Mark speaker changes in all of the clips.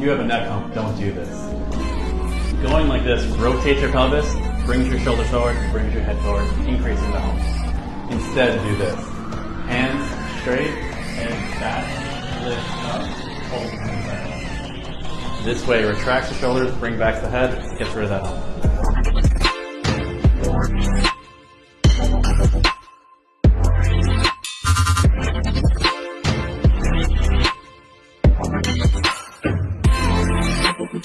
Speaker 1: you have a neck hump, don't do this. Going like this rotates your pelvis, brings your shoulders forward, brings your head forward, increasing the hump. Instead, do this. Hands straight and back, lift up, hold the hands back. This way, retracts the shoulders, bring back the head, gets rid of that hump. If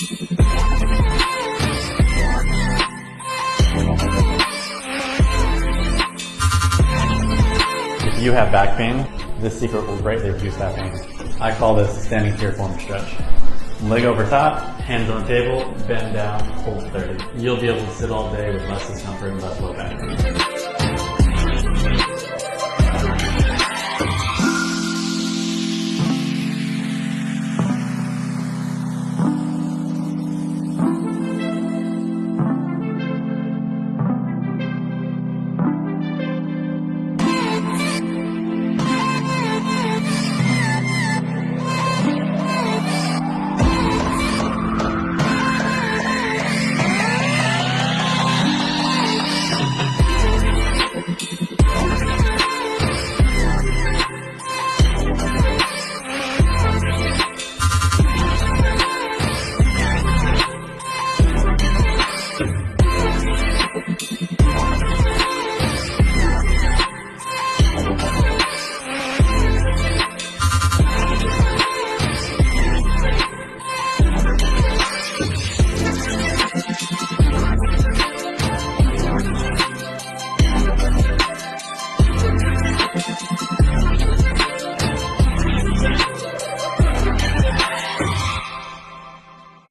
Speaker 1: you have back pain, this secret will greatly reduce that pain. I call this standing clear form stretch. Leg over top, hands on the table, bend down, hold 30. You'll be able to sit all day with less discomfort and less low back pain.